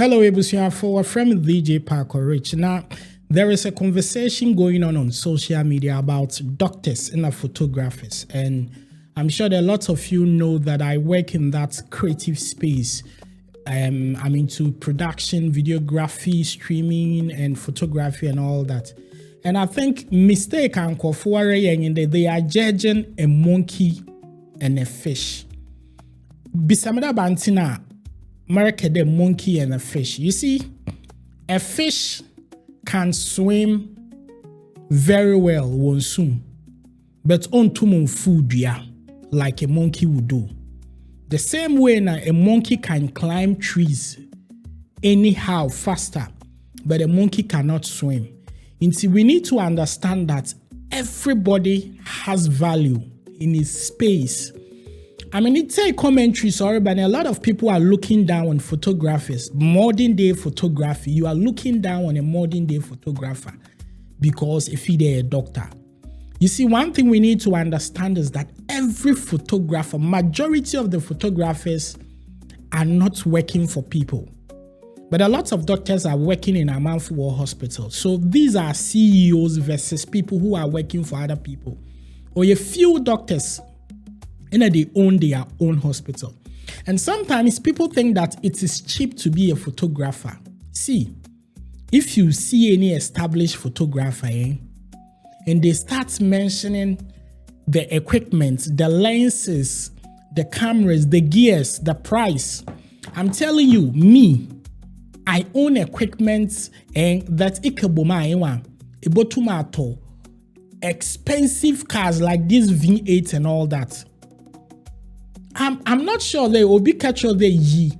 Hello, Ebusiafo. Our friend DJ Parker Rich. Now, there is a conversation going on social media about doctors and photographers. And I'm sure that lots of you know that I work in that creative space. I'm into production, videography, streaming, and photography and all that. And I think mistake Uncle they are judging a monkey and a fish. Bisamada Bantina. America, the monkey and a fish. You see, a fish can swim very well, won't swim, but on to food, yeah, like a monkey would do. The same way now, a monkey can climb trees anyhow faster, but a monkey cannot swim. Until we need to understand that everybody has value in his space. It's a commentary, sorry, but a lot of people are looking down on photographers, modern day photography. You are looking down on a modern day photographer because if they're a doctor. You see, one thing we need to understand is that every photographer, majority of the photographers are not working for people. But a lot of doctors are working in Amanfo War Hospital. So these are CEOs versus people who are working for other people. Or a few doctors, and they own their own hospital. And sometimes people think that it is cheap to be a photographer. See, if you see any established photographer, and they start mentioning the equipment, the lenses, the cameras, the gears, the price, I'm telling you, me, I own equipment and that ikeboma ebotumato, expensive cars like this V8 and all that. I'm not sure they will be catcher the ye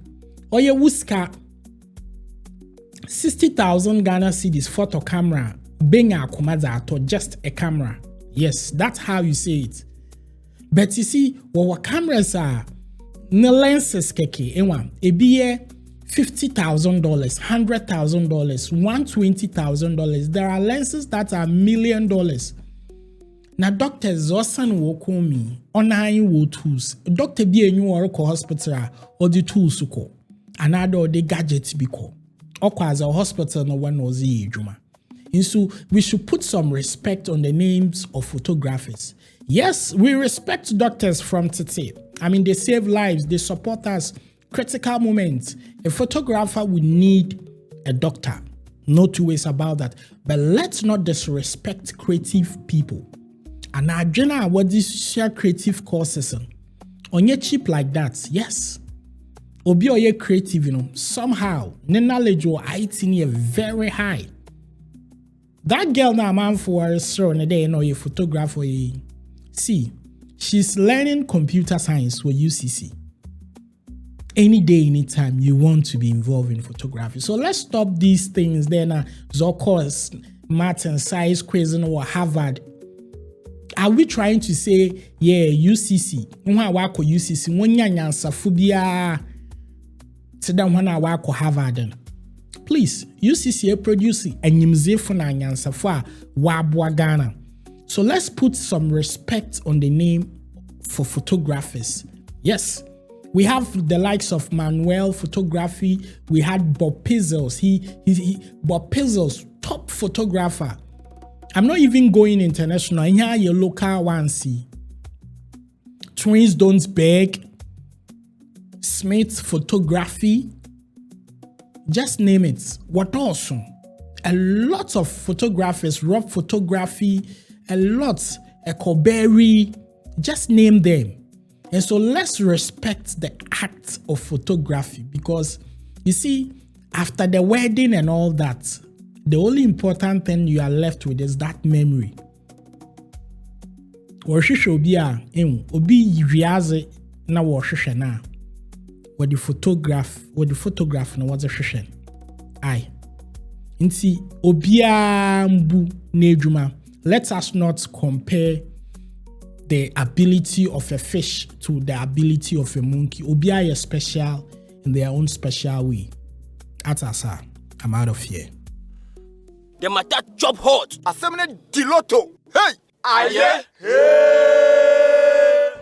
or your wuska 60,000 Ghana cedis photo camera being a kumazato, just a camera. Yes, that's how you say it. But you see, what cameras are the lenses keke a be $50,000, $100,000, $120,000. There are lenses that are $1 million. Now, doctors Zosan will call me on wo tools. Doctor be a new or hospital or the tools ko. Another the gadgets be called. Or as a hospital no one knows the juma. And so we should put some respect on the names of photographers. Yes, we respect doctors from today. They save lives, they support us. Critical moments. A photographer would need a doctor. No two ways about that. But let's not disrespect creative people. And I general what this share creative courses on your cheap like that. Yes. Obi or ye creative, somehow the knowledge or IT very high. That girl now man for a show a day a photographer. See, she's learning computer science with UCC. Any day, anytime you want to be involved in photography. So let's stop these things then. Zocos, math and science quiz or Harvard. Are we trying to say, yeah, UCC? UCC, one answer phobia to them when I work Harvard. Please, UCC producing a museum answer for Wabwa Ghana. So let's put some respect on the name for photographers. Yes, we have the likes of Manuel Photography. We had Bob Pizzles. Bob Pizzles, top photographer. I'm not even going international. Here, your local one see. Twins Don't Beg, Smith Photography. Just name it. What awesome. A lot of photographers, Rob Photography, a lot, Ecoberry. Just name them. And so let's respect the act of photography because you see, after the wedding and all that, the only important thing you are left with is that memory. Obi riaze na wohwehwe na. What the photograph na was a hwehwe. Aye. Nti obia mbu na edwuma. Let us not compare the ability of a fish to the ability of a monkey. Obia is special in their own special way. That's us. I'm out of here. The matter job hot. Assembly Diloto. Hey! Aye.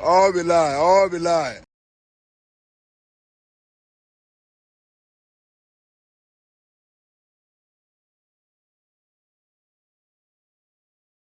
All be lie.